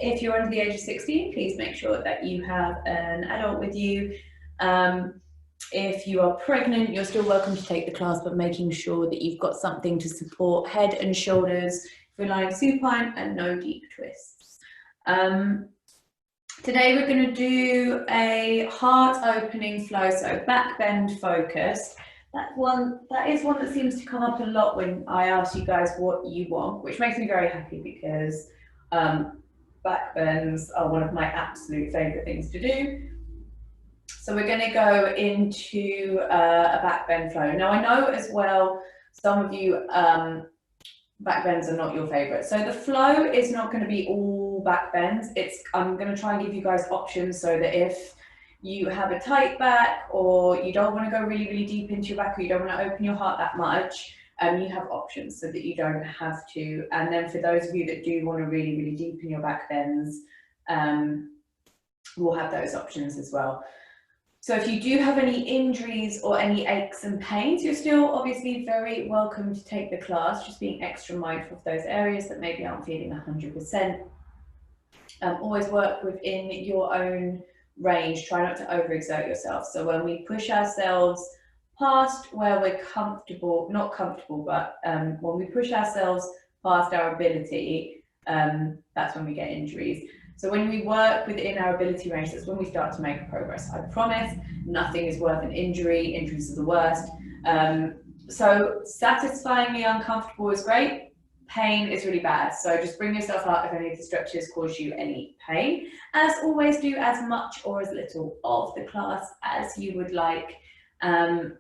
if you're under the age of 16, please make sure that you have an adult with you. If you are pregnant, you're still welcome to take the class, but making sure that you've got something to support head and shoulders. If you're lying supine, and no deep twists. Today we're going to do a heart opening flow, so back bend focused. That is one that seems to come up a lot when I ask you guys what you want, which makes me very happy because back bends are one of my absolute favorite things to do. So we're going to go into a back bend flow. Now I know as well, some of you back bends are not your favorite. So the flow is not going to be all back bends. I'm going to try and give you guys options so that if you have a tight back or you don't want to go really, really deep into your back, or you don't want to open your heart that much, you have options so that you don't have to. And then for those of you that do want to really, really deepen your back bends, we'll have those options as well. So if you do have any injuries or any aches and pains, you're still obviously very welcome to take the class, just being extra mindful of those areas that maybe aren't feeling 100%. Always work within your own range, try not to overexert yourself. So when we push ourselves past where we're comfortable, not comfortable, but when we push ourselves past our ability, that's when we get injuries. So when we work within our ability range, that's when we start to make progress. I promise nothing is worth an injury. Injuries are the worst. So satisfyingly uncomfortable is great. Pain is really bad. So just bring yourself up if any of the stretches cause you any pain. As always, do as much or as little of the class as you would like. And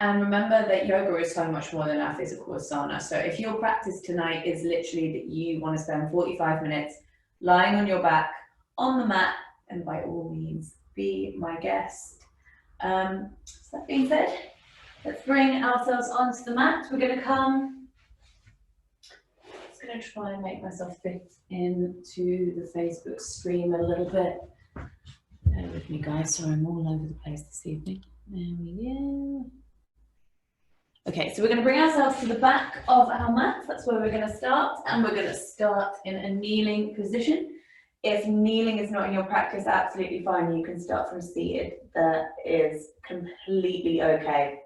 remember that yoga is so much more than our physical asana. So if your practice tonight is literally that you want to spend 45 minutes lying on your back on the mat, and by all means, be my guest. So that being said, let's bring ourselves onto the mat. We're going to come. Going to try and make myself fit into the Facebook stream a little bit. Bear with me, guys. Sorry, I'm all over the place this evening. There we go. Okay, so we're going to bring ourselves to the back of our mat. That's where we're going to start, and we're going to start in a kneeling position. If kneeling is not in your practice, absolutely fine. You can start from seated. That is completely okay.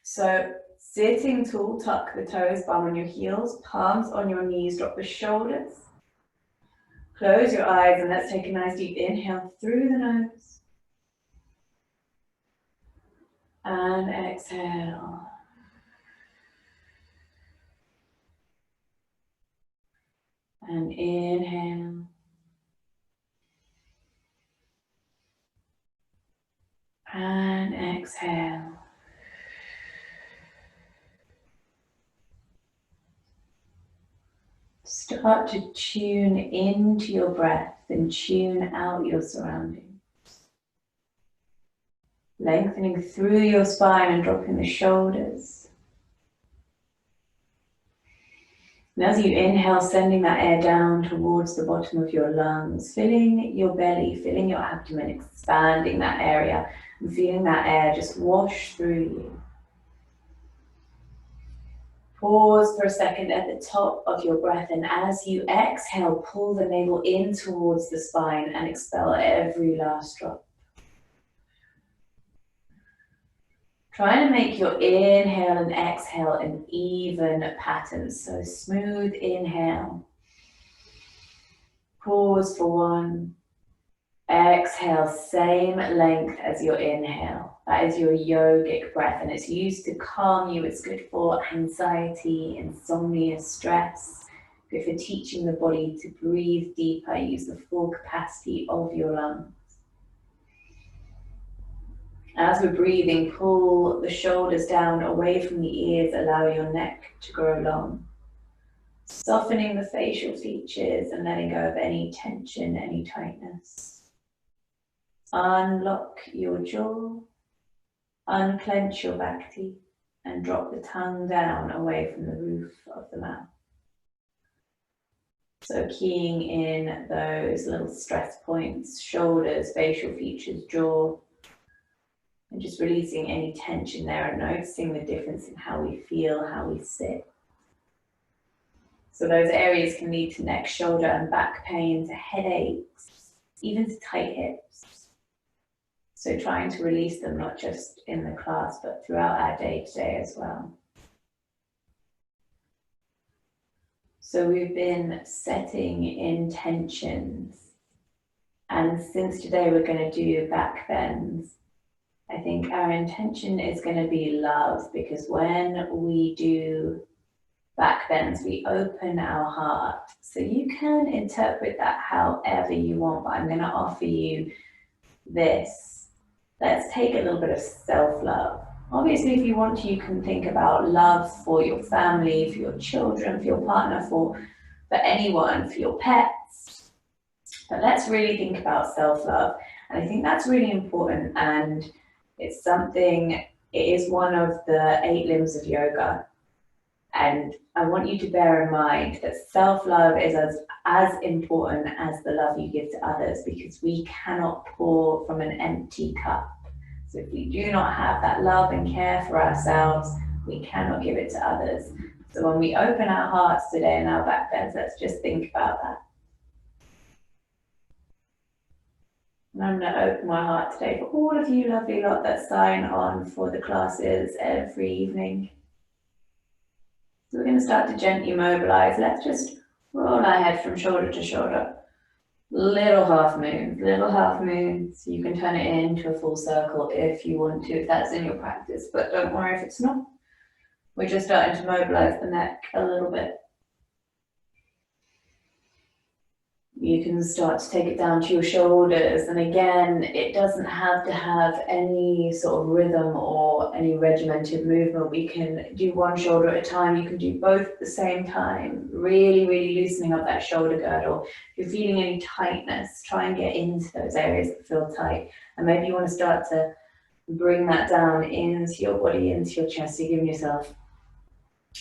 So sitting tall, tuck the toes, bum on your heels, palms on your knees, drop the shoulders. Close your eyes and let's take a nice deep inhale through the nose. And exhale. And inhale. And exhale. Start to tune into your breath and tune out your surroundings. Lengthening through your spine and dropping the shoulders. And as you inhale, sending that air down towards the bottom of your lungs, filling your belly, filling your abdomen, expanding that area, and feeling that air just wash through you. Pause for a second at the top of your breath, and as you exhale, pull the navel in towards the spine and expel every last drop. Try to make your inhale and exhale an even pattern. So smooth inhale. Pause for one. Exhale, same length as your inhale. That is your yogic breath, and it's used to calm you. It's good for anxiety, insomnia, stress. Good for teaching the body to breathe deeper, use the full capacity of your lungs. As we're breathing, pull the shoulders down away from the ears, allow your neck to grow long. Softening the facial features and letting go of any tension, any tightness. Unlock your jaw, unclench your back teeth, and drop the tongue down away from the roof of the mouth. So keying in those little stress points, shoulders, facial features, jaw, and just releasing any tension there and noticing the difference in how we feel, how we sit. So those areas can lead to neck, shoulder, and back pain, to headaches, even to tight hips. So trying to release them, not just in the class, but throughout our day-to-day as well. So we've been setting intentions. And since today we're going to do back bends, I think our intention is going to be love, because when we do back bends, we open our heart. So you can interpret that however you want, but I'm going to offer you this. Let's take a little bit of self-love. Obviously, if you want to, you can think about love for your family, for your children, for your partner, for anyone, for your pets. But let's really think about self-love. And I think that's really important. And it's something, it is one of the 8 limbs of yoga. And I want you to bear in mind that self-love is as important as the love you give to others, because we cannot pour from an empty cup. So if we do not have that love and care for ourselves, we cannot give it to others. So when we open our hearts today in our back bends, let's just think about that. And I'm going to open my heart today for all of you lovely lot that sign on for the classes every evening. So we're going to start to gently mobilize. Let's just roll our head from shoulder to shoulder. Little half moons. You can turn it into a full circle if you want to, if that's in your practice, but don't worry if it's not. We're just starting to mobilize the neck a little bit. You can start to take it down to your shoulders. And again, it doesn't have to have any sort of rhythm or any regimented movement. We can do one shoulder at a time. You can do both at the same time. Really, really loosening up that shoulder girdle. If you're feeling any tightness, try and get into those areas that feel tight. And maybe you want to start to bring that down into your body, into your chest. So you're giving yourself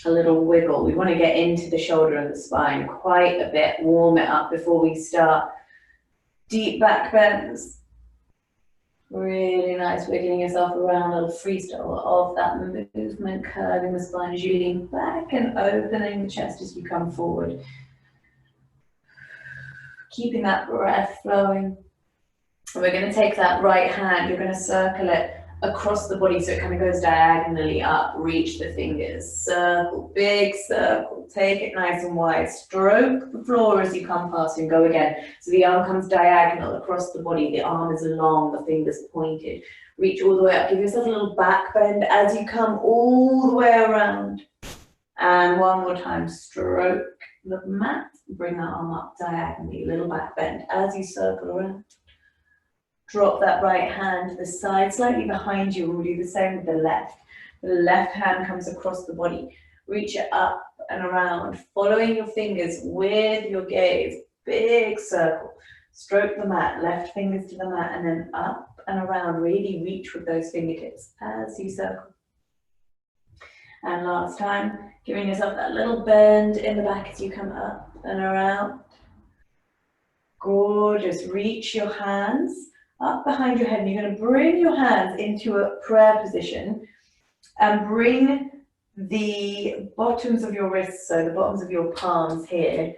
a little wiggle. We want to get into the shoulder and the spine quite a bit, warm it up before we start deep back bends. Really nice, wiggling yourself around, a little freestyle of that movement, curving the spine as you lean back and opening the chest as you come forward. Keeping that breath flowing. And we're going to take that right hand, you're going to circle it across the body so it kind of goes diagonally up. Reach the fingers, circle, big circle, take it nice and wide, stroke the floor as you come past and go again. So the arm comes diagonal across the body, the arm is long, the fingers pointed. Reach all the way up, give yourself a little back bend as you come all the way around. And one more time, stroke the mat, bring that arm up diagonally, little back bend as you circle around. Drop that right hand to the side, slightly behind you. We'll do the same with the left. The left hand comes across the body. Reach it up and around, following your fingers with your gaze. Big circle. Stroke the mat, left fingers to the mat, and then up and around. Really reach with those fingertips as you circle. And last time, giving yourself that little bend in the back as you come up and around. Gorgeous. Reach your hands up behind your head, and you're going to bring your hands into a prayer position and bring the bottoms of your wrists, so the bottoms of your palms here,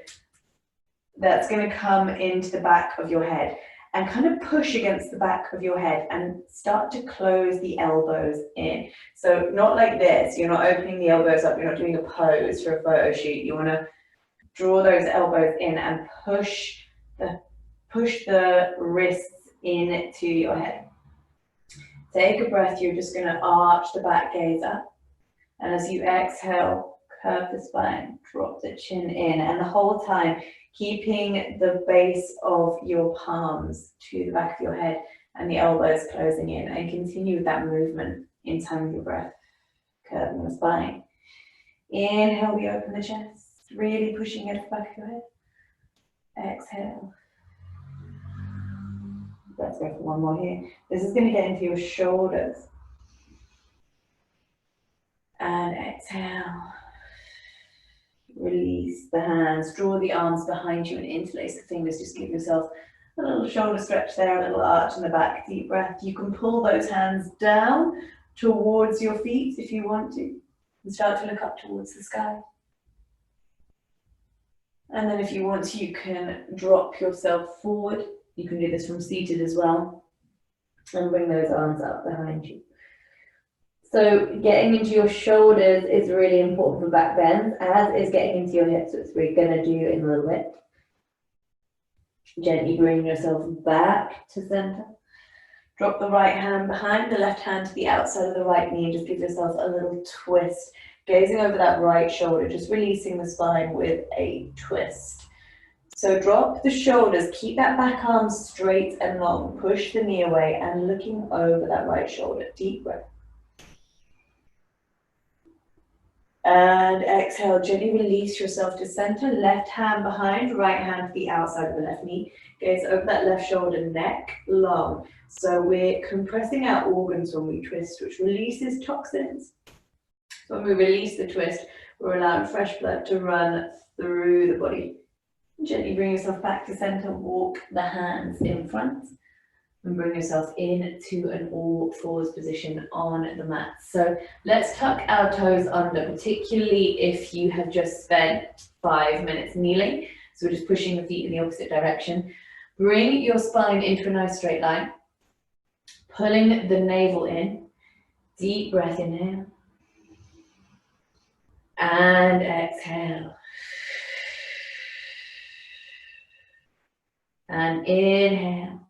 that's going to come into the back of your head and kind of push against the back of your head and start to close the elbows in. So not like this, you're not opening the elbows up, you're not doing a pose for a photo shoot. You want to draw those elbows in and push the wrists into your head. Take a breath, you're just going to arch the back gaze up, and as you exhale, curve the spine, drop the chin in, and the whole time keeping the base of your palms to the back of your head and the elbows closing in, and continue with that movement in time with your breath, curving the spine. Inhale, we open the chest, really pushing it to the back of your head. Exhale. Let's go for one more here. This is going to get into your shoulders. And exhale. Release the hands. Draw the arms behind you and interlace the fingers. Just give yourself a little shoulder stretch there, a little arch in the back. Deep breath. You can pull those hands down towards your feet if you want to. And start to look up towards the sky. And then if you want to, you can drop yourself forward. You can do this from seated as well. And bring those arms up behind you. So getting into your shoulders is really important for back bends, as is getting into your hips, which we're going to do in a little bit. Gently bring yourself back to center. Drop the right hand behind, the left hand to the outside of the right knee, and just give yourself a little twist. Gazing over that right shoulder, just releasing the spine with a twist. So drop the shoulders, keep that back arm straight and long, push the knee away and looking over that right shoulder. Deep breath. And exhale, gently release yourself to center, left hand behind, right hand to the outside of the left knee. Gaze over that left shoulder, neck long. So we're compressing our organs when we twist, which releases toxins. So when we release the twist, we're allowing fresh blood to run through the body. Gently bring yourself back to center, walk the hands in front. And bring yourself into an all fours position on the mat. So let's tuck our toes under, particularly if you have just spent 5 minutes kneeling. So we're just pushing the feet in the opposite direction. Bring your spine into a nice straight line. Pulling the navel in. Deep breath, inhale. And exhale. And inhale.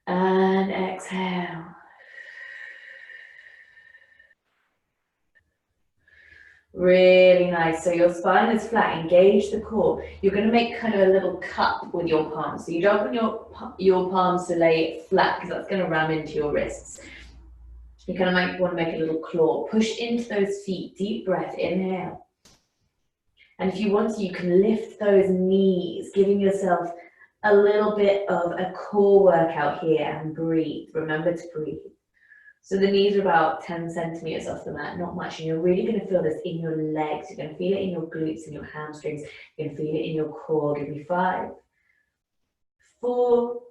And exhale. Really nice. So your spine is flat. Engage the core. You're going to make kind of a little cup with your palms. So you don't want your palms to lay flat because that's going to ram into your wrists. You kind of want to make a little claw. Push into those feet. Deep breath. Inhale. And if you want to, you can lift those knees, giving yourself a little bit of a core workout here, and breathe. Remember to breathe. So the knees are about 10 centimeters off the mat, not much, and you're really going to feel this in your legs. You're going to feel it in your glutes and your hamstrings. You're going to feel it in your core. Give me 5, 4,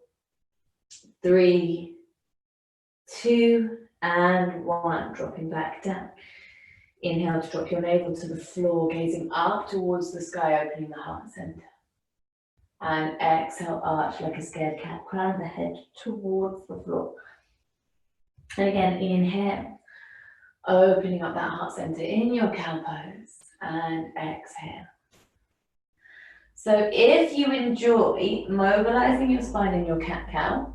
3, 2, and 1. Dropping back down. Inhale to drop your navel to the floor, gazing up towards the sky, opening the heart center. And exhale, arch like a scared cat, crown of the head towards the floor. And again, inhale, opening up that heart center in your cow pose, and exhale. So if you enjoy mobilizing your spine in your cat-cow,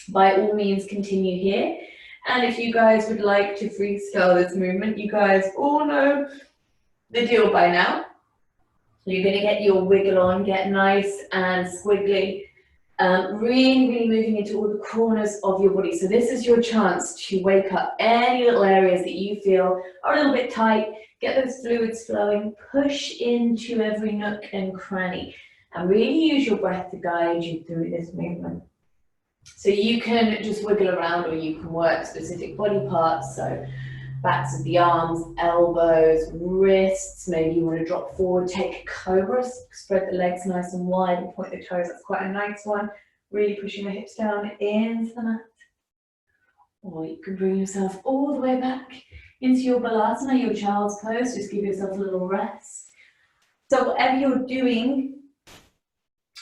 by all means continue here. And if you guys would like to freestyle this movement, you guys all know the deal by now. You're going to get your wiggle on, get nice and squiggly, really moving into all the corners of your body. So this is your chance to wake up any little areas that you feel are a little bit tight, get those fluids flowing, push into every nook and cranny, and really use your breath to guide you through this movement. So you can just wiggle around, or you can work specific body parts. So backs of the arms, elbows, wrists. Maybe you want to drop forward, take a Cobra, spread the legs nice and wide and point the toes. That's quite a nice one. Really pushing the hips down into the mat. Or you can bring yourself all the way back into your Balasana, your child's pose. Just give yourself a little rest. So whatever you're doing,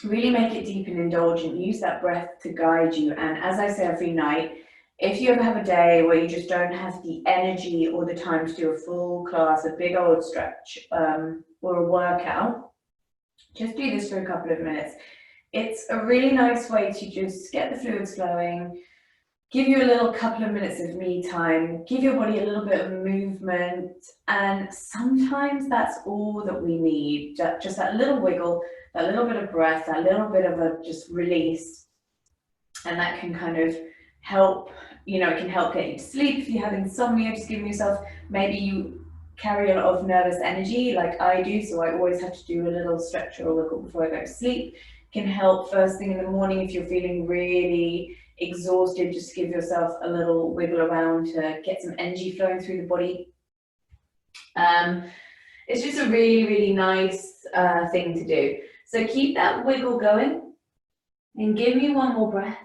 really make it deep and indulgent. Use that breath to guide you. And as I say every night, if you ever have a day where you just don't have the energy or the time to do a full class, a big old stretch, or a workout, just do this for a couple of minutes. It's a really nice way to just get the fluids flowing, give you a little couple of minutes of me time, give your body a little bit of movement, and sometimes that's all that we need. Just that little wiggle, that little bit of breath, that little bit of a just release, and that can kind of help, it can help get you to sleep. If you have insomnia, just giving yourself, maybe you carry a lot of nervous energy like I do, so I always have to do a little stretch or wiggle before I go to sleep. Can help first thing in the morning if you're feeling really exhausted. Just give yourself a little wiggle around to get some energy flowing through the body. It's just a really, really nice thing to do. So keep that wiggle going and give me one more breath.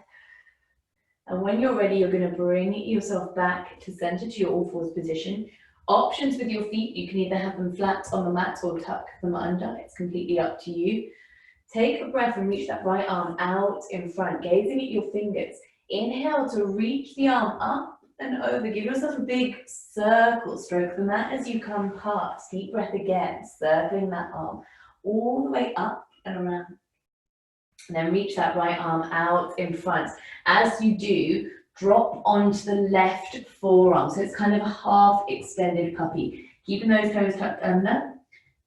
And when you're ready, you're going to bring yourself back to center, to your all fours position. Options with your feet, you can either have them flat on the mat or tuck them under. It's completely up to you. Take a breath and reach that right arm out in front, gazing at your fingers. Inhale to reach the arm up and over. Give yourself a big circle, stroke the mat as you come past. Deep breath again, circling that arm all the way up and around. And then reach that right arm out in front. As you do, drop onto the left forearm. So it's kind of a half extended puppy. Keeping those toes tucked under.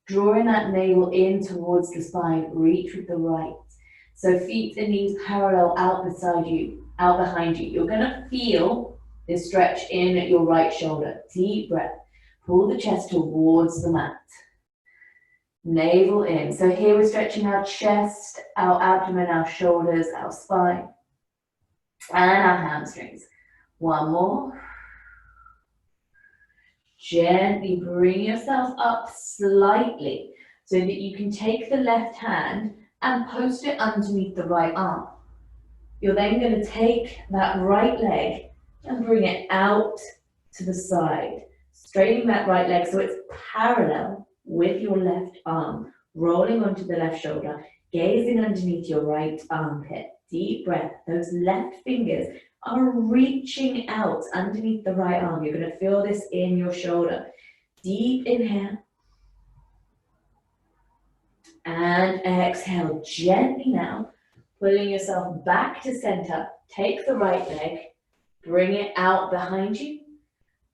Drawing that navel in towards the spine. Reach with the right. So feet and knees parallel out beside you, out behind you. You're going to feel this stretch in your right shoulder. Deep breath. Pull the chest towards the mat. Navel in. So here we're stretching our chest, our abdomen, our shoulders, our spine, and our hamstrings. One more. Gently bring yourself up slightly so that you can take the left hand and post it underneath the right arm. You're then going to take that right leg and bring it out to the side. Straightening that right leg so it's parallel with your left arm, rolling onto the left shoulder, gazing underneath your right armpit. Deep breath. Those left fingers are reaching out underneath the right arm. You're going to feel this in your shoulder. Deep inhale. And exhale gently now, pulling yourself back to center. Take the right leg, bring it out behind you.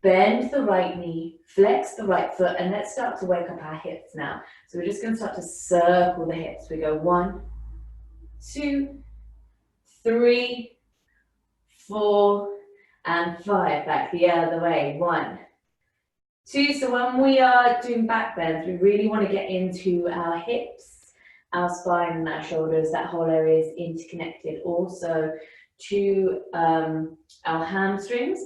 Bend the right knee, flex the right foot, and let's start to wake up our hips now. So we're just going to start to circle the hips. We go 1, 2, 3, 4, and 5. Back the other way. 1, 2. So when we are doing back bends, we really want to get into our hips, our spine, and our shoulders. That whole area is interconnected also to our hamstrings.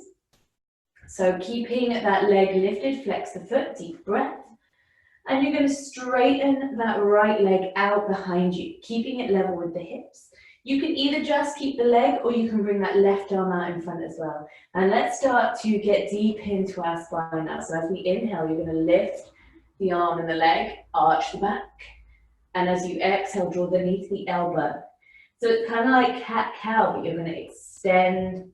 So keeping that leg lifted, flex the foot, deep breath. And you're going to straighten that right leg out behind you, keeping it level with the hips. You can either just keep the leg or you can bring that left arm out in front as well. And let's start to get deep into our spine now. So as we inhale, you're going to lift the arm and the leg, arch the back. And as you exhale, draw the knee to the elbow. So it's kind of like cat-cow, but you're going to extend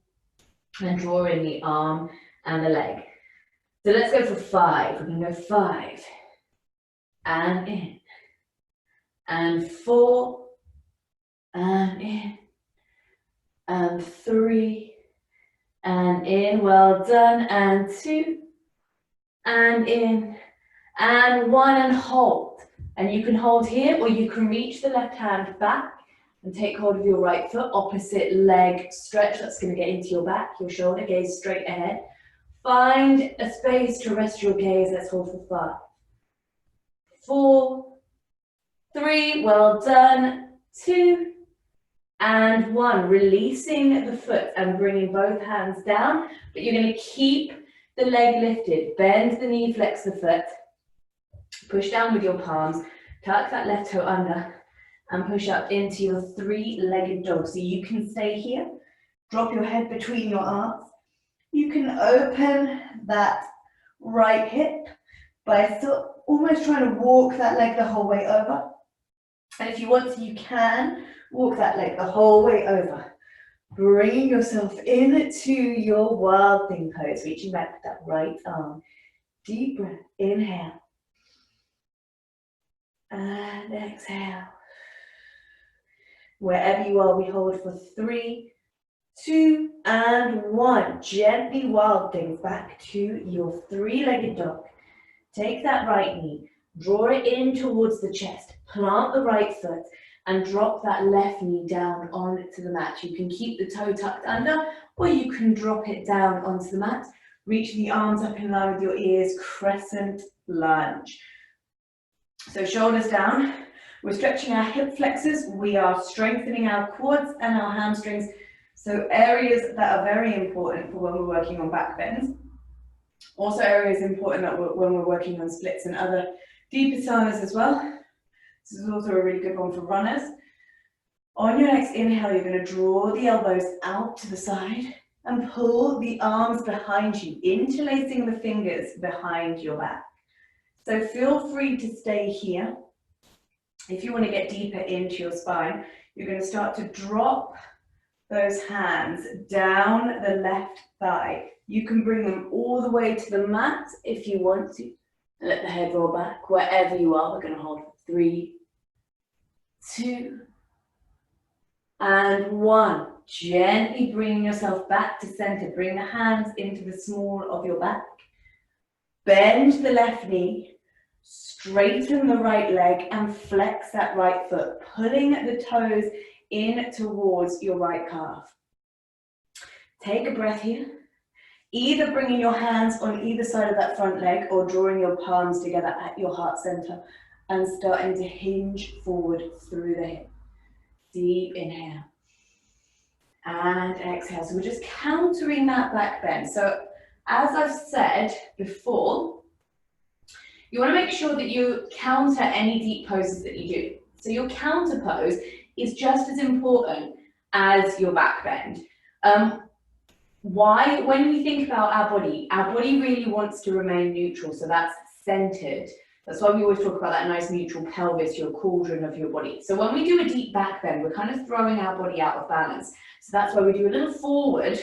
and draw in the arm and the leg. So let's go for 5. We're going to go 5. And in. And 4. And in. And 3. And in. Well done. And 2. And in. And 1. And hold. And you can hold here, or you can reach the left hand back and take hold of your right foot. Opposite leg stretch. That's going to get into your back, your shoulder. Gaze straight ahead. Find a space to rest your gaze. Let's hold for 5, 4, 3, well done, 2, and 1. Releasing the foot and bringing both hands down, but you're going to keep the leg lifted. Bend the knee, flex the foot. Push down with your palms. Tuck that left toe under and push up into your 3-legged dog. So you can stay here. Drop your head between your arms. You can open that right hip by still almost trying to walk that leg the whole way over. And if you want to, you can walk that leg the whole way over. Bringing yourself into your wild thing pose, reaching back with that right arm. Deep breath, inhale. And exhale. Wherever you are, we hold for 3, 2, and 1. Gently wild things back to your 3-legged dog. Take that right knee, draw it in towards the chest, plant the right foot, and drop that left knee down onto the mat. You can keep the toe tucked under, or you can drop it down onto the mat. Reach the arms up in line with your ears, Crescent Lunge. So shoulders down. We're stretching our hip flexors. We are strengthening our quads and our hamstrings. So areas that are very important for when we're working on back bends. Also areas important that when we're working on splits and other deeper sanas as well. This is also a really good one for runners. On your next inhale, you're going to draw the elbows out to the side. And pull the arms behind you, interlacing the fingers behind your back. So feel free to stay here. If you want to get deeper into your spine, you're going to start to drop those hands down the left thigh. You can bring them all the way to the mat if you want to. Let the head roll back wherever you are. We're going to hold for 3, 2, and 1. Gently bring yourself back to center. Bring the hands into the small of your back. Bend the left knee. Straighten the right leg and flex that right foot, pulling the toes in towards your right calf. Take a breath here. Either bringing your hands on either side of that front leg or drawing your palms together at your heart center and starting to hinge forward through the hip. Deep inhale. And exhale. So we're just countering that back bend. So as I've said before, you want to make sure that you counter any deep poses that you do. So your counter pose is just as important as your back bend. Why? When we think about our body really wants to remain neutral. So that's centered. That's why we always talk about that nice neutral pelvis, your cauldron of your body. So when we do a deep back bend, we're kind of throwing our body out of balance. So that's why we do a little forward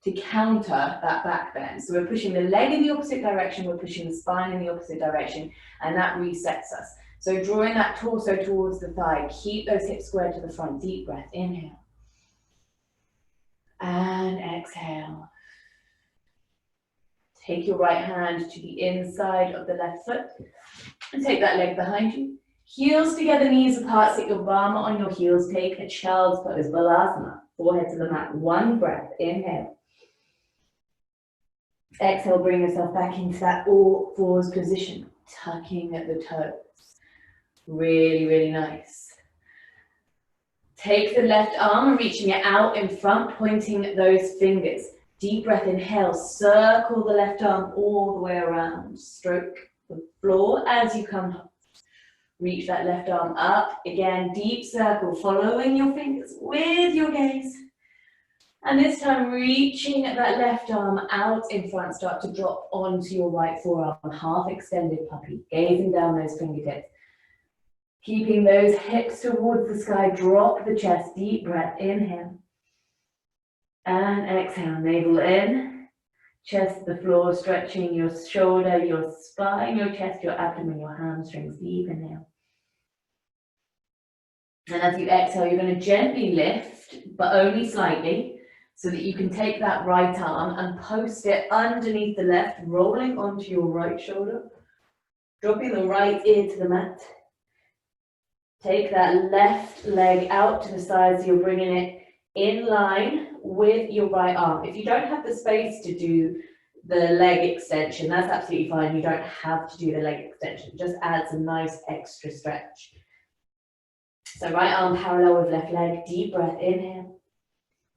to counter that back bend. So we're pushing the leg in the opposite direction, we're pushing the spine in the opposite direction, and that resets us. So drawing that torso towards the thigh, keep those hips squared to the front. Deep breath, inhale. And exhale. Take your right hand to the inside of the left foot and take that leg behind you. Heels together, knees apart, sit your bum on your heels. Take a child's pose, Balasana. Forehead to the mat. 1 breath, inhale. Exhale, bring yourself back into that all fours position, tucking at the toes. Really, really nice. Take the left arm and reaching it out in front, pointing those fingers. Deep breath, inhale, circle the left arm all the way around. Stroke the floor as you come up. Reach that left arm up. Again, deep circle, following your fingers with your gaze. And this time, reaching that left arm out in front, start to drop onto your right forearm, half extended puppy, gazing down those fingertips. Keeping those hips towards the sky, drop the chest, deep breath, inhale. And exhale, navel in, chest to the floor, stretching your shoulder, your spine, your chest, your abdomen, your hamstrings, deep inhale. And as you exhale, you're going to gently lift, but only slightly, so that you can take that right arm and post it underneath the left, rolling onto your right shoulder, dropping the right ear to the mat. Take that left leg out to the side, so you're bringing it in line with your right arm. If you don't have the space to do the leg extension, that's absolutely fine. You don't have to do the leg extension. It just adds a nice extra stretch. So right arm parallel with left leg, deep breath, inhale.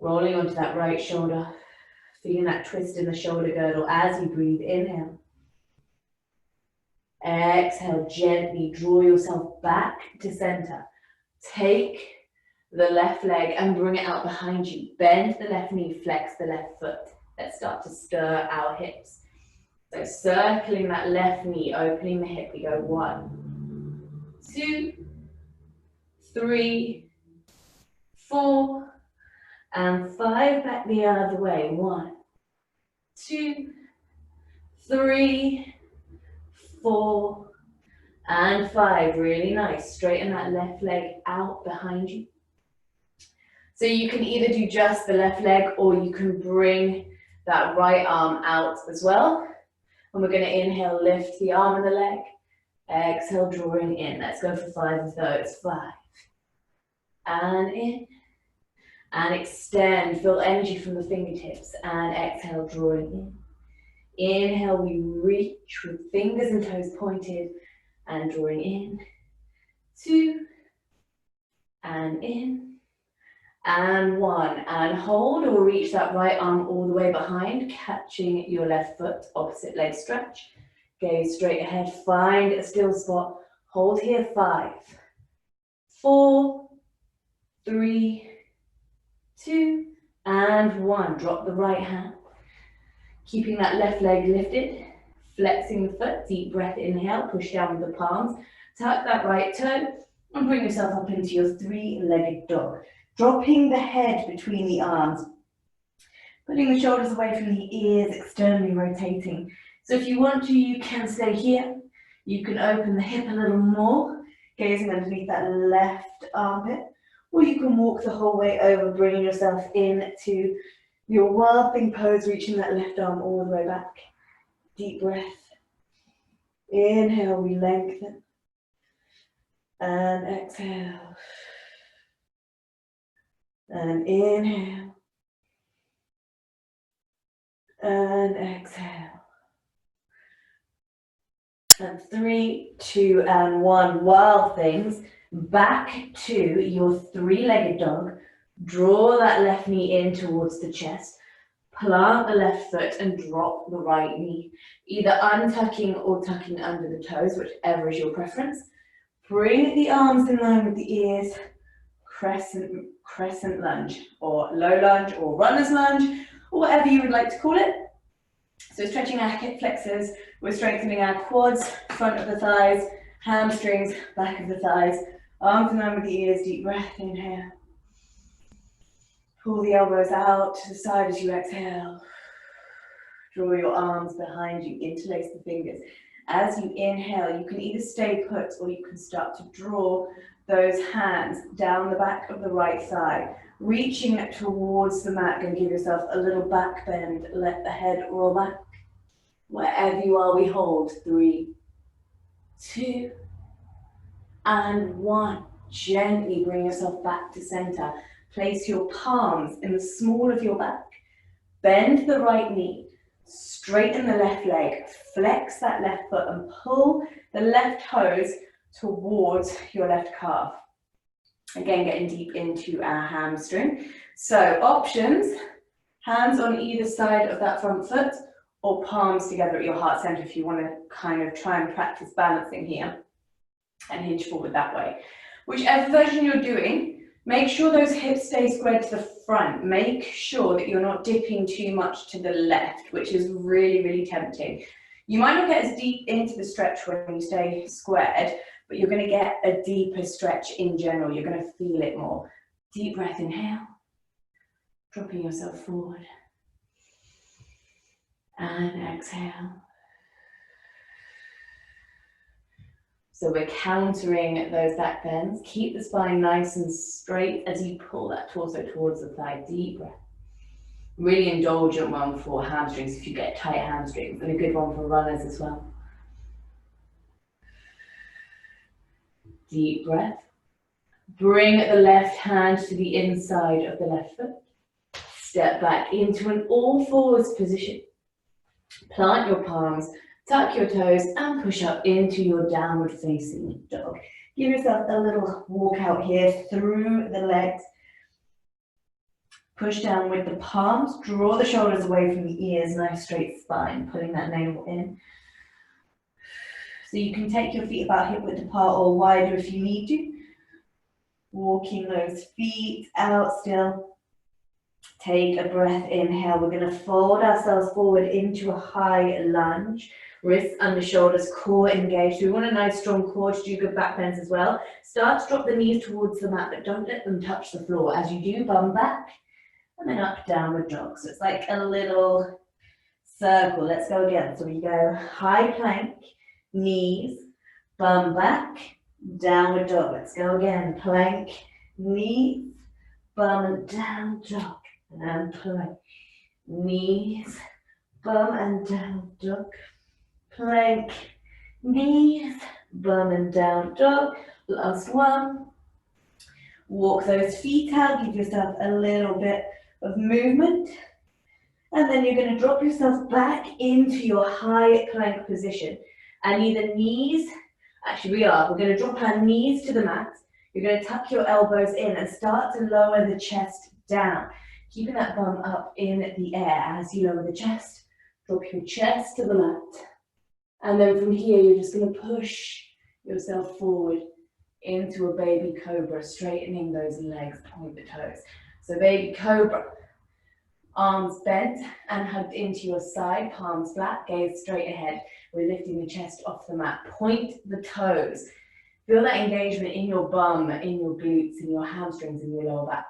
Rolling onto that right shoulder, feeling that twist in the shoulder girdle as you breathe, inhale. Exhale, gently draw yourself back to center. Take the left leg and bring it out behind you. Bend the left knee, flex the left foot. Let's start to stir our hips. So circling that left knee, opening the hip, we go 1, 2, 3, 4, and 5, back the other way. 1, 2, 3, 4, and 5. Really nice. Straighten that left leg out behind you. So you can either do just the left leg or you can bring that right arm out as well. And we're going to inhale, lift the arm and the leg. Exhale, drawing in. Let's go for 5 of those. 5. And in. And extend. Feel energy from the fingertips. And exhale, drawing in. Inhale, we reach with fingers and toes pointed. And drawing in. 2. And in. And 1, and hold or reach that right arm all the way behind, catching your left foot, opposite leg stretch. Gaze straight ahead, find a still spot, hold here. 5, 4, 3, 2, And 1. Drop the right hand. Keeping that left leg lifted. Flexing the foot. Deep breath, inhale. Push down with the palms. Tuck that right toe and bring yourself up into your 3-legged dog. Dropping the head between the arms. Putting the shoulders away from the ears, externally rotating. So if you want to, you can stay here. You can open the hip a little more, gazing underneath that left armpit. Or you can walk the whole way over, bringing yourself into your wild thing pose, reaching that left arm all the way back. Deep breath. Inhale, we lengthen. And exhale. And inhale. And exhale. And 3, 2, and 1. Wild things. Back to your 3-legged dog. Draw that left knee in towards the chest. Plant the left foot and drop the right knee. Either untucking or tucking under the toes, whichever is your preference. Bring the arms in line with the ears. Crescent lunge, or low lunge, or runner's lunge, or whatever you would like to call it. So stretching our hip flexors, we're strengthening our quads, front of the thighs, hamstrings, back of the thighs, arms in line with the ears, deep breath, inhale. Pull the elbows out to the side as you exhale. Draw your arms behind you, interlace the fingers. As you inhale, you can either stay put or you can start to draw those hands down the back of the right thigh, reaching towards the mat. Going to give yourself a little back bend. Let the head roll back. Wherever you are, we hold. 3, 2, and 1. Gently bring yourself back to center. Place your palms in the small of your back. Bend the right knee. Straighten the left leg. Flex that left foot and pull the left toes towards your left calf. Again, getting deep into our hamstring. So options, hands on either side of that front foot or palms together at your heart center if you want to kind of try and practice balancing here and hinge forward that way. Whichever version you're doing, make sure those hips stay squared to the front. Make sure that you're not dipping too much to the left, which is really, really tempting. You might not get as deep into the stretch when you stay squared, but you're going to get a deeper stretch in general. You're going to feel it more. Deep breath, inhale. Dropping yourself forward. And exhale. So we're countering those back bends. Keep the spine nice and straight as you pull that torso towards the thigh. Deep breath. Really indulgent one for hamstrings if you get tight hamstrings, and a good one for runners as well. Deep breath. Bring the left hand to the inside of the left foot. Step back into an all fours position. Plant your palms, tuck your toes, and push up into your downward facing dog. Give yourself a little walk out here through the legs. Push down with the palms, draw the shoulders away from the ears, nice straight spine, pulling that navel in. So you can take your feet about hip width apart or wider if you need to. Walking those feet out still. Take a breath, inhale. We're going to fold ourselves forward into a high lunge. Wrists under shoulders, core engaged. We want a nice strong core to do good back bends as well. Start to drop the knees towards the mat, but don't let them touch the floor. As you do, bum back, and then up, downward dog. So it's like a little circle. Let's go again. So we go high plank, knees, bum back, downward dog. Let's go again. Plank, knees, bum and down dog. And plank, knees, bum and down dog. Plank, knees, bum and down dog. Last one. Walk those feet out. Give yourself a little bit of movement. And then you're going to drop yourself back into your high plank position. And either knees, we're going to drop our knees to the mat. You're going to tuck your elbows in and start to lower the chest down. Keeping that bum up in the air as you lower the chest. Drop your chest to the mat. And then from here, you're just going to push yourself forward into a baby cobra, straightening those legs, point the toes. So baby cobra. Arms bent and hugged into your side, palms flat, gaze straight ahead. We're lifting the chest off the mat. Point the toes. Feel that engagement in your bum, in your glutes, in your hamstrings, in your lower back.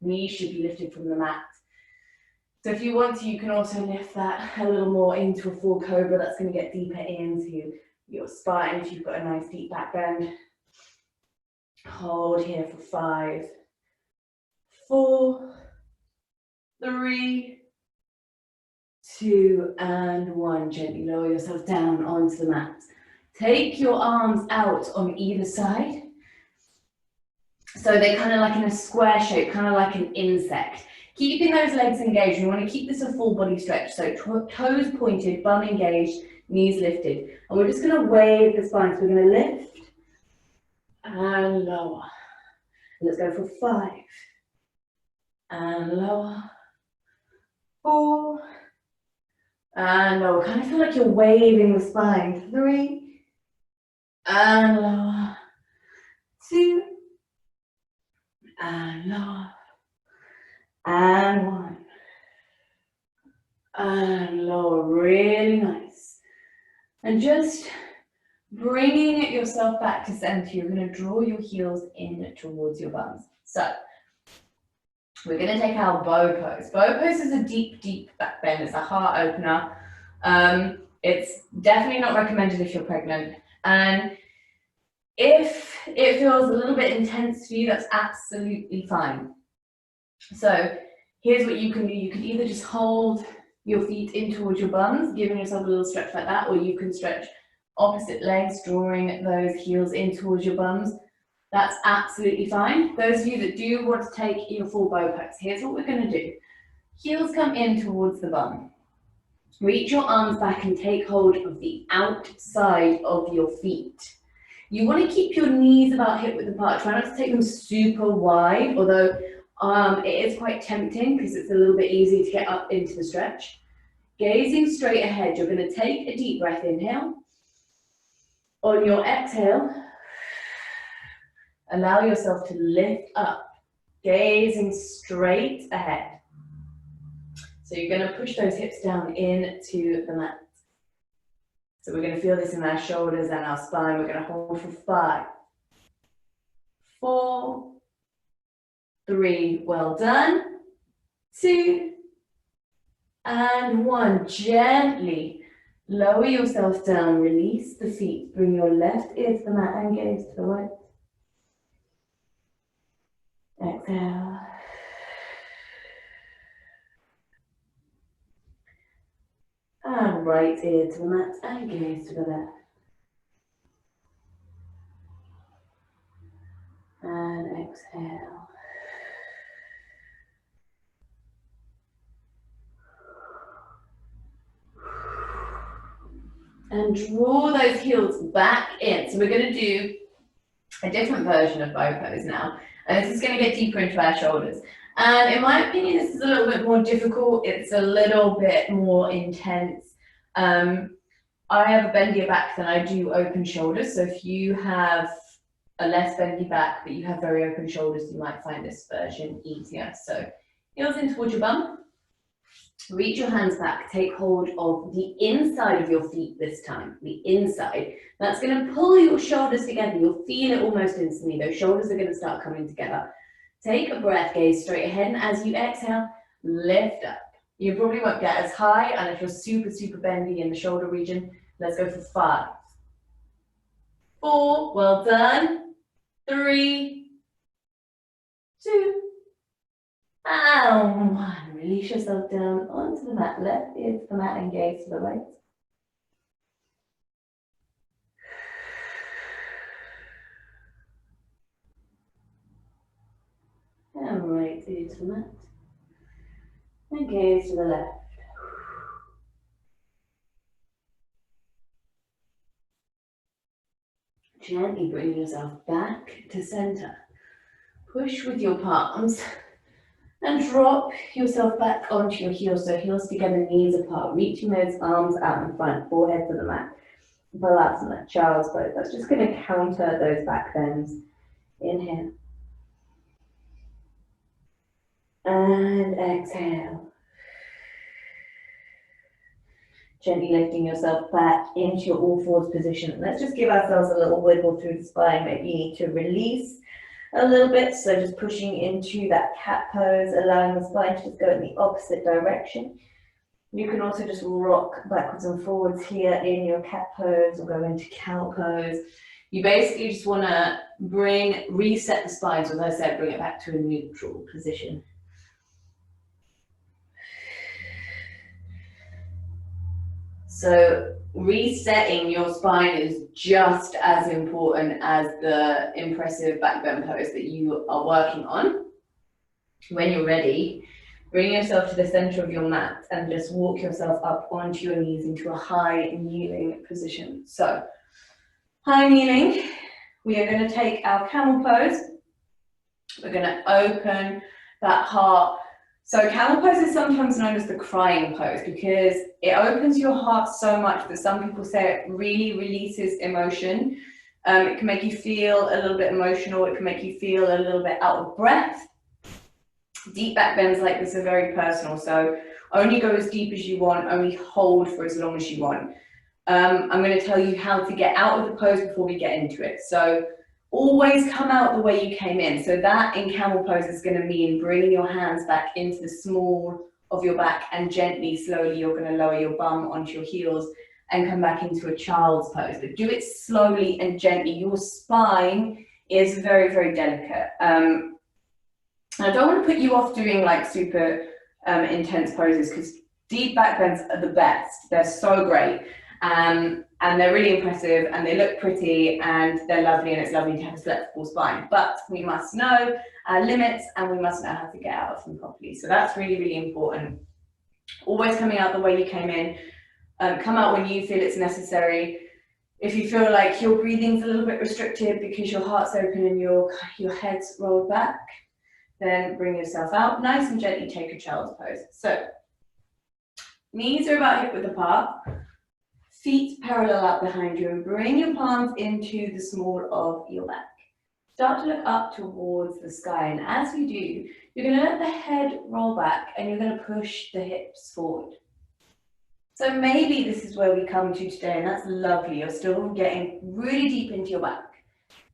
Knees should be lifted from the mat. So if you want to, you can also lift that a little more into a full cobra. That's going to get deeper into your spine if you've got a nice deep back bend. Hold here for 5, 4, 3, 2, and 1. Gently lower yourself down onto the mat. Take your arms out on either side. So they're kind of like in a square shape, kind of like an insect. Keeping those legs engaged, we want to keep this a full body stretch. So toes pointed, bum engaged, knees lifted. And we're just going to wave the spine. So we're going to lift and lower. Let's go for 5. And lower. 4. And lower. Kind of feel like you're waving the spine. 3. And lower. 2. And lower. And 1. And lower. Really nice. And just bringing yourself back to center, you're going to draw your heels in towards your bums. So we're going to take our bow pose. Bow pose is a deep, deep back bend. It's a heart opener. It's definitely not recommended if you're pregnant. And if it feels a little bit intense for you, that's absolutely fine. So here's what you can do. You can either just hold your feet in towards your bums, giving yourself a little stretch like that, or you can stretch opposite legs, drawing those heels in towards your bums. That's absolutely fine. Those of you that do want to take your full bow pose, here's what we're going to do. Heels come in towards the bum. Reach your arms back and take hold of the outside of your feet. You want to keep your knees about hip width apart. Try not to take them super wide, although it is quite tempting because it's a little bit easy to get up into the stretch. Gazing straight ahead, you're going to take a deep breath, inhale. On your exhale, allow yourself to lift up, gazing straight ahead. So you're going to push those hips down into the mat. So we're going to feel this in our shoulders and our spine. We're going to hold for 5, 4, 3, well done, 2, and 1. Gently lower yourself down, release the feet, bring your left ear to the mat and gaze to the right. Exhale. And right ear to the mat and gaze to the left. And exhale. And draw those heels back in. So we're going to do a different version of bow pose now. And this is going to get deeper into our shoulders. And in my opinion, this is a little bit more difficult. It's a little bit more intense. I have a bendier back than I do open shoulders. So if you have a less bendy back, but you have very open shoulders, you might find this version easier. So heels in towards your bum. Reach your hands back, take hold of the inside of your feet this time, the inside. That's going to pull your shoulders together. You'll feel it almost instantly. Those shoulders are going to start coming together. Take a breath, gaze straight ahead, and as you exhale, lift up. You probably won't get as high, and if you're super, super bendy in the shoulder region, let's go for 5, 4, well done, 3, 2, and 1. Release yourself down onto the mat, left ear to the mat and gaze to the right. And right ear to the mat. And gaze to the left. Gently bring yourself back to center. Push with your palms. And drop yourself back onto your heels, so heels together, knees apart, reaching those arms out in front, forehead to the mat. Balasana, child's pose. That's just going to counter those back bends. Inhale. And exhale. Gently lifting yourself back into your all fours position. Let's just give ourselves a little wiggle through the spine. Maybe you need to release a little bit, so just pushing into that cat pose, allowing the spine to just go in the opposite direction. You can also just rock backwards and forwards here in your cat pose or go into cow pose. You basically just want to reset the spine, so as I said, bring it back to a neutral position. So resetting your spine is just as important as the impressive backbend pose that you are working on. When you're ready, bring yourself to the center of your mat and just walk yourself up onto your knees into a high kneeling position. So high kneeling, we are going to take our camel pose. We're going to open that heart. So camel pose is sometimes known as the crying pose because it opens your heart so much that some people say it really releases emotion. It can make you feel a little bit emotional. It can make you feel a little bit out of breath. Deep back bends like this are very personal. So only go as deep as you want, only hold for as long as you want. I'm going to tell you how to get out of the pose before we get into it. So always come out the way you came in. So that in camel pose is going to mean bringing your hands back into the small of your back and gently, slowly, you're going to lower your bum onto your heels and come back into a child's pose. But do it slowly and gently. Your spine is very, very delicate. I don't want to put you off doing like super intense poses because deep back bends are the best. They're so great. And they're really impressive and they look pretty and they're lovely and it's lovely to have a flexible spine. But we must know our limits and we must know how to get out of them properly. So that's really, really important. Always coming out the way you came in. Come out when you feel it's necessary. If you feel like your breathing's a little bit restricted because your heart's open and your head's rolled back, then bring yourself out. Nice and gently take a child's pose. So knees are about hip width apart. Feet parallel out behind you and bring your palms into the small of your back. Start to look up towards the sky, and as you do, you're going to let the head roll back and you're going to push the hips forward. So maybe this is where we come to today, and that's lovely. You're still getting really deep into your back.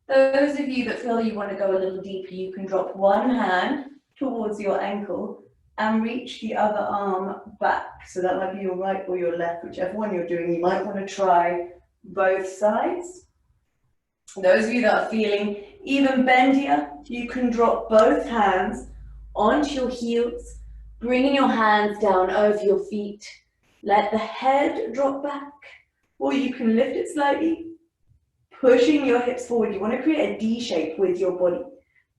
Those of you that feel you want to go a little deeper, you can drop one hand towards your ankle and reach the other arm back. So that might be your right or your left, whichever one you're doing. You might want to try both sides. Those of you that are feeling even bendier, you can drop both hands onto your heels, bringing your hands down over your feet. Let the head drop back, or you can lift it slightly, pushing your hips forward. You want to create a D shape with your body.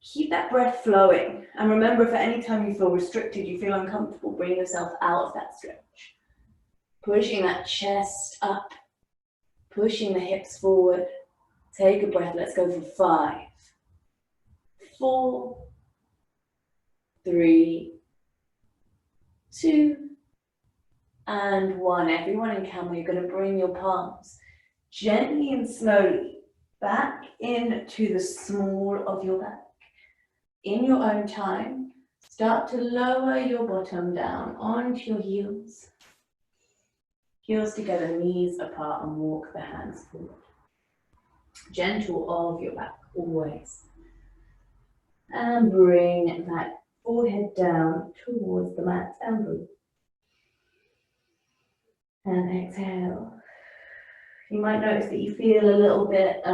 Keep that breath flowing. And remember, if at any time you feel restricted, you feel uncomfortable, bring yourself out of that stretch. Pushing that chest up, pushing the hips forward. Take a breath. Let's go for 5, 4, 3, 2, and 1. Everyone in camel, you're going to bring your palms gently and slowly back into the small of your back. In your own time, start to lower your bottom down onto your heels. Heels together, knees apart, and walk the hands forward. Gentle of your back, always. And bring that forehead down towards the mat and breathe. And exhale. You might notice that you feel a little bit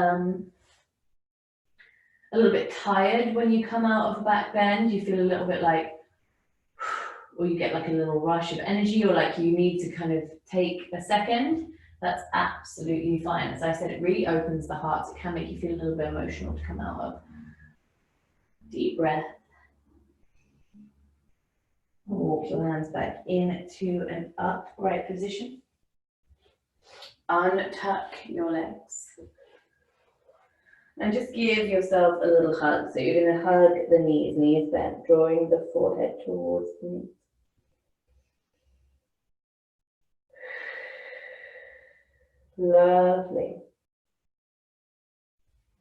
tired when you come out of a back bend. You feel a little bit like, or you get like a little rush of energy, or like you need to kind of take a second. That's absolutely fine. As I said, it really opens the heart. It can make you feel a little bit emotional to come out of. Deep breath. Walk your hands back into an upright position. Untuck your legs. And just give yourself a little hug. So you're going to hug the knees bent, drawing the forehead towards the knees. Lovely.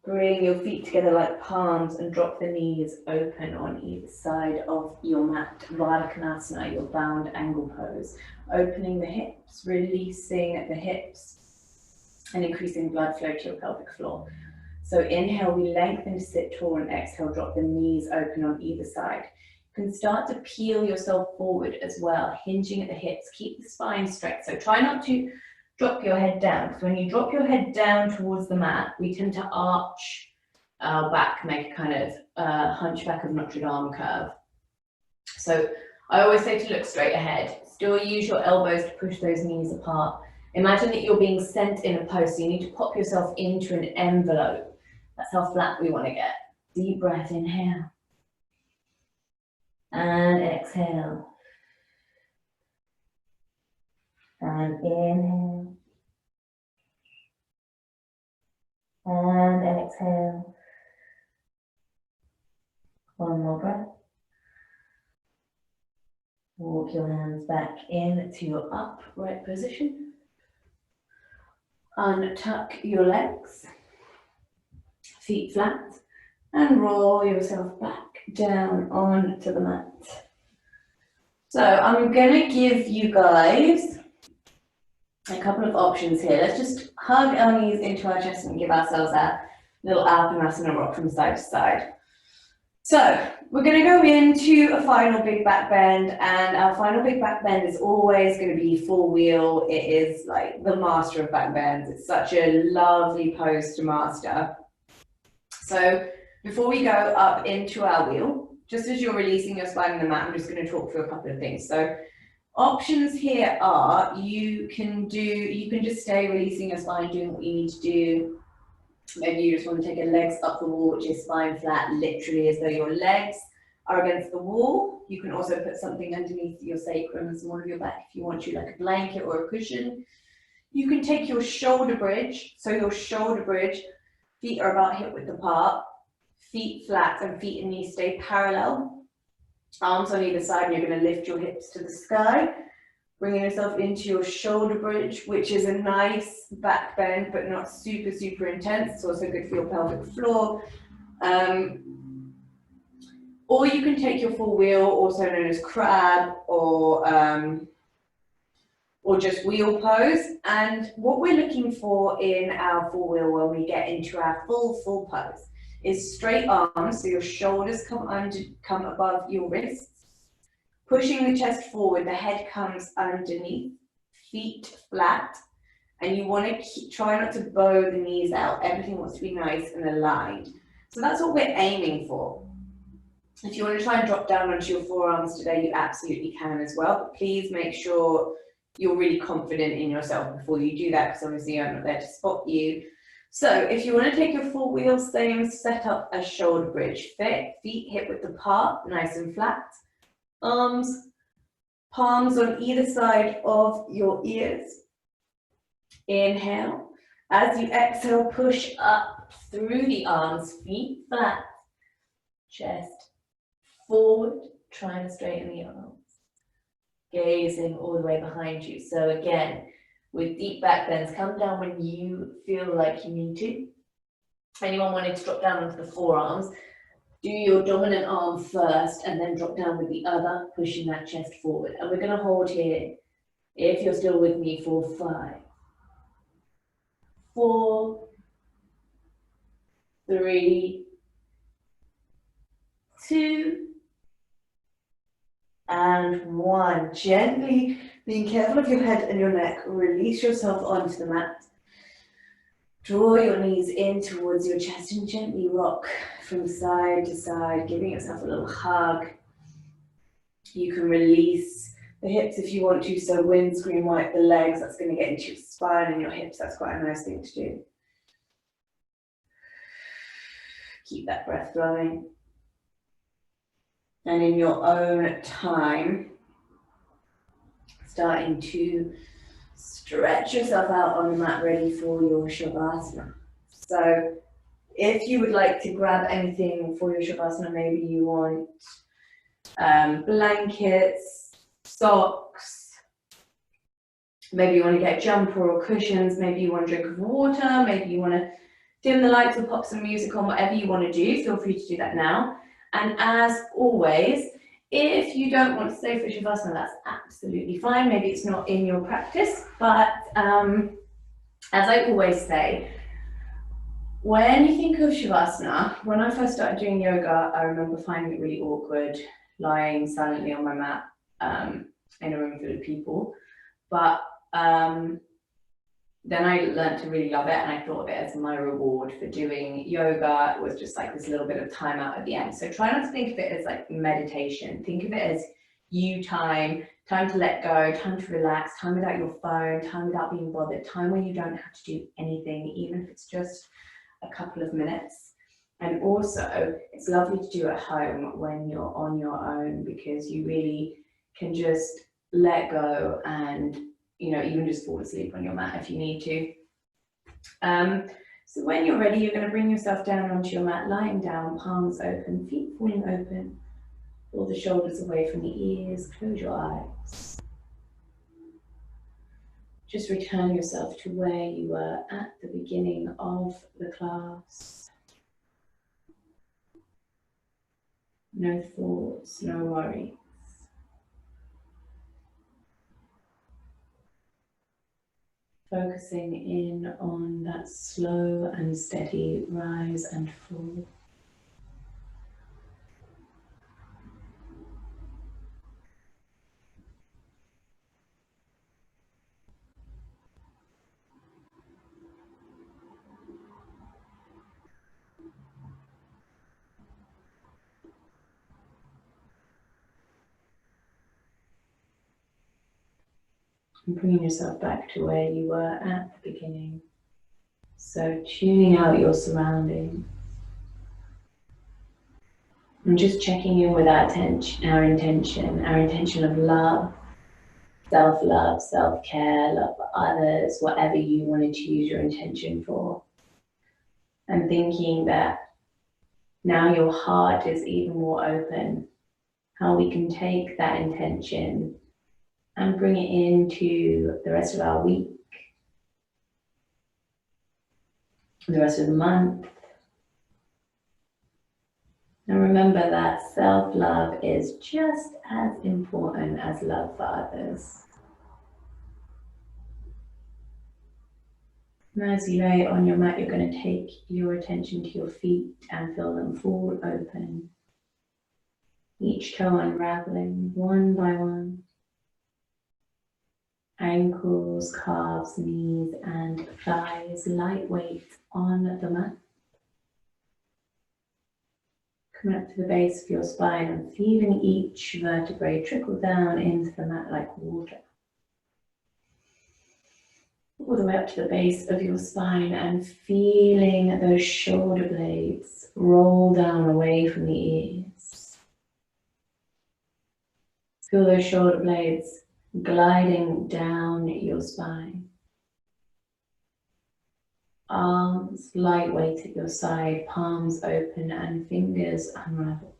Bring your feet together like palms and drop the knees open on either side of your mat. Konasana, your bound angle pose. Opening the hips, releasing the hips, and increasing blood flow to your pelvic floor. So inhale, we lengthen to sit tall, and exhale, drop the knees open on either side. You can start to peel yourself forward as well, hinging at the hips. Keep the spine straight. So try not to drop your head down, because when you drop your head down towards the mat, we tend to arch our back, make a kind of hunchback of Notre Dame curve. So I always say to look straight ahead. Still use your elbows to push those knees apart. Imagine that you're being sent in a pose, so you need to pop yourself into an envelope. That's how flat we want to get. Deep breath, inhale. And exhale. And inhale. And exhale. One more breath. Walk your hands back into your upright position. Untuck your legs. Feet flat. And roll yourself back down onto the mat. So I'm going to give you guys a couple of options here. Let's just hug our knees into our chest and give ourselves a little Alpanasana rock from side to side. So we're going to go into a final big back bend, and our final big back bend is always going to be full wheel. It is like the master of back bends. It's such a lovely pose to master. So before we go up into our wheel, just as you're releasing your spine in the mat, I'm just going to talk through a couple of things. So options here are you can just stay releasing your spine, doing what you need to do. Maybe you just want to take your legs up the wall, which is spine flat, literally as though your legs are against the wall. You can also put something underneath your sacrum and small of your back if you want to, like a blanket or a cushion. You can take your shoulder bridge. So your shoulder bridge, feet are about hip width apart, feet flat, and feet and knees stay parallel. Arms on either side, and you're going to lift your hips to the sky. Bringing yourself into your shoulder bridge, which is a nice back bend, but not super, super intense. It's also good for your pelvic floor. Or you can take your full wheel, also known as crab, or just wheel pose. And what we're looking for in our full wheel when we get into our full pose is straight arms, so your shoulders come above your wrists. Pushing the chest forward, the head comes underneath, feet flat, and you want to try not to bow the knees out. Everything wants to be nice and aligned. So that's what we're aiming for. If you want to try and drop down onto your forearms today, you absolutely can as well, but please make sure you're really confident in yourself before you do that, because obviously I'm not there to spot you. So if you want to take your full wheel, same setup as shoulder bridge. Feet hip width apart, nice and flat. Arms, palms on either side of your ears. Inhale. As you exhale, push up through the arms, feet flat, chest forward, trying to straighten the arms. Gazing all the way behind you. So again, with deep back bends, come down when you feel like you need to. Anyone wanting to drop down onto the forearms, do your dominant arm first and then drop down with the other, pushing that chest forward. And we're going to hold here, if you're still with me, for 5, 4, 3, 2, and 1. Gently, being careful of your head and your neck, release yourself onto the mat. Draw your knees in towards your chest and gently rock from side to side, giving yourself a little hug. You can release the hips if you want to, so windscreen wipe the legs. That's going to get into your spine and your hips. That's quite a nice thing to do. Keep that breath flowing. And in your own time, starting to stretch yourself out on the mat, ready for your Shavasana. So if you would like to grab anything for your Shavasana, maybe you want blankets, socks, maybe you want to get jumper or cushions, maybe you want a drink of water, maybe you want to Dim the lights or pop some music on, whatever you want to do, feel free to do that now. And as always, if you don't want to stay for Shavasana, that's absolutely fine. Maybe it's not in your practice, but as I always say, when you think of Shavasana, when I first started doing yoga, I remember finding it really awkward, lying silently on my mat in a room full of people. But then I learned to really love it, and I thought of it as my reward for doing yoga. It was just like this little bit of time out at the end. So try not to think of it as like meditation. Think of it as you time to let go, time to relax, time without your phone, time without being bothered, time when you don't have to do anything, even if it's just a couple of minutes. And also, it's lovely to do at home when you're on your own, because you really can just let go and, you know, even just fall asleep on your mat if you need to. So when you're ready, you're going to bring yourself down onto your mat, lying down, palms open, feet falling open. Pull the shoulders away from the ears, close your eyes. Just return yourself to where you were at the beginning of the class. No thoughts, no worries. Focusing in on that slow and steady rise and fall. And bringing yourself back to where you were at the beginning. So tuning out your surroundings. And just checking in with our intention of love, self-love, self-care, love for others, whatever you want to choose your intention for. And thinking that now your heart is even more open, how we can take that intention and bring it into the rest of our week, the rest of the month. And remember that self-love is just as important as love for others. And as you lay on your mat, you're going to take your attention to your feet and feel them fall open. Each toe unraveling one by one. Ankles, calves, knees, and thighs lightweight on the mat. Coming up to the base of your spine and feeling each vertebrae trickle down into the mat like water. All the way up to the base of your spine and feeling those shoulder blades roll down away from the ears. Feel those shoulder blades gliding down your spine. Arms lightweight at your side, palms open and fingers unraveled.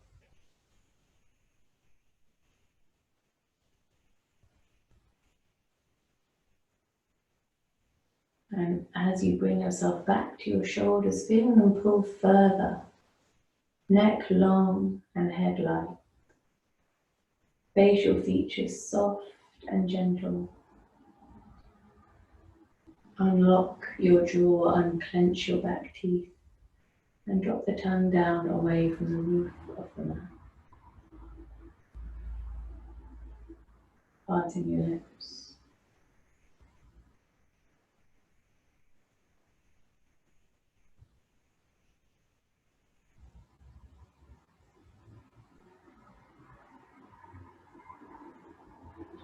And as you bring yourself back to your shoulders, feeling them pull further, neck long and head light. Facial features soft and gentle. Unlock your jaw, unclench your back teeth, and drop the tongue down away from the roof of the mouth. Parting your lips.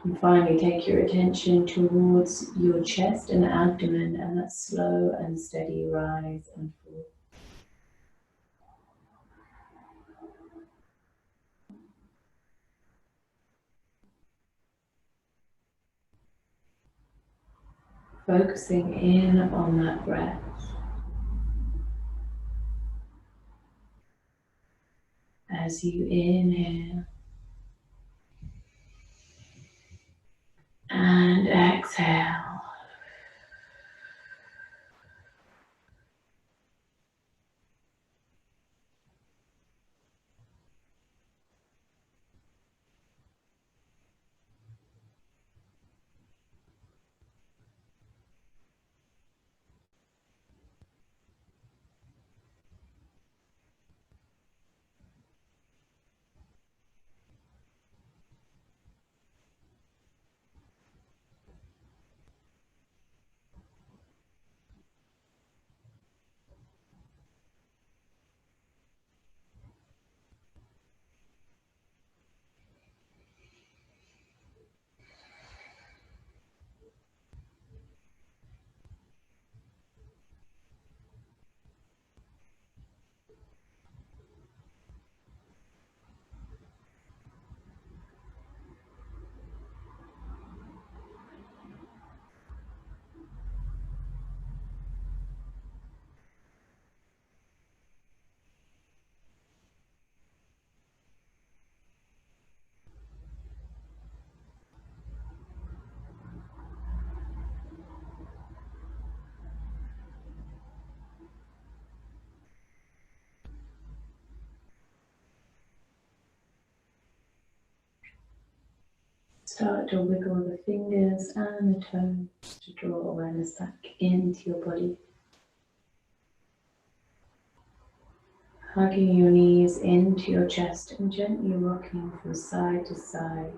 And finally, take your attention towards your chest and abdomen and that slow and steady rise and fall. Focusing in on that breath. As you inhale and exhale. Start to wiggle the fingers and the toes to draw awareness back into your body. Hugging your knees into your chest and gently rocking from side to side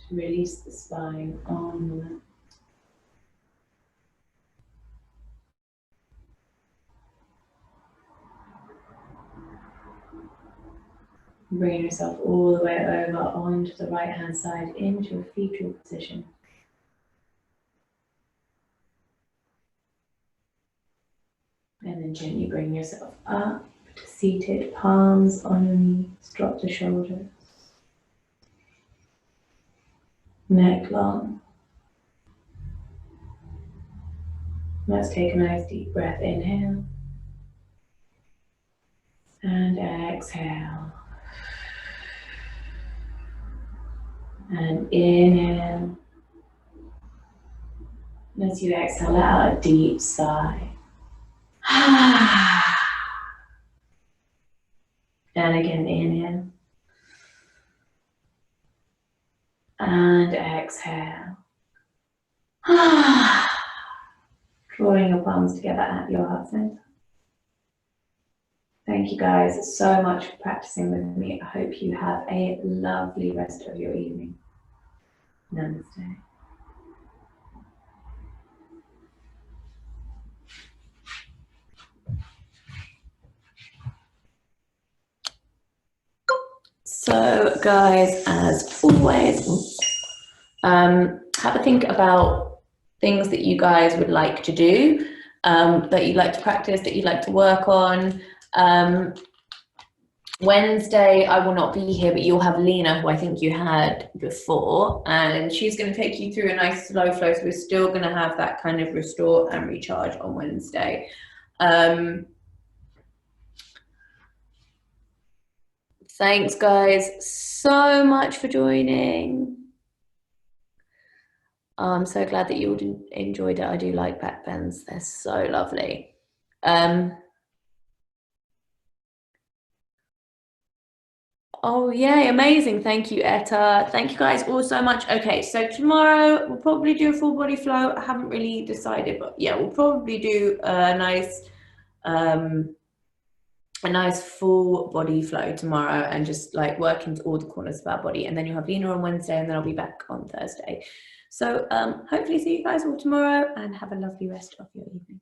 to release the spine on the mat. Bring yourself all the way over onto the right hand side into a fetal position. And then gently bring yourself up to seated, palms on your knees, drop the shoulders. Neck long. Let's take a nice deep breath, inhale. And exhale. And inhale. And as you exhale out, a deep sigh. And again, inhale. And exhale. Drawing your palms together at your heart center. Thank you guys so much for practicing with me. I hope you have a lovely rest of your evening. Namaste. So guys, as always, have a think about things that you guys would like to do, that you'd like to practice, that you'd like to work on. Wednesday I will not be here, but you'll have Lena, who I think you had before, and she's going to take you through a nice slow flow, so we're still going to have that kind of restore and recharge on Wednesday. Thanks guys so much for joining. I'm so glad that you all enjoyed it. I do like backbends, they're so lovely. Oh yay, amazing. Thank you, Etta. Thank you guys all so much. Okay, so tomorrow we'll probably do a full body flow. I haven't really decided, but yeah, we'll probably do a nice full body flow tomorrow and just like work into all the corners of our body. And then you'll have Lena on Wednesday and then I'll be back on Thursday. So hopefully see you guys all tomorrow and have a lovely rest of your evening.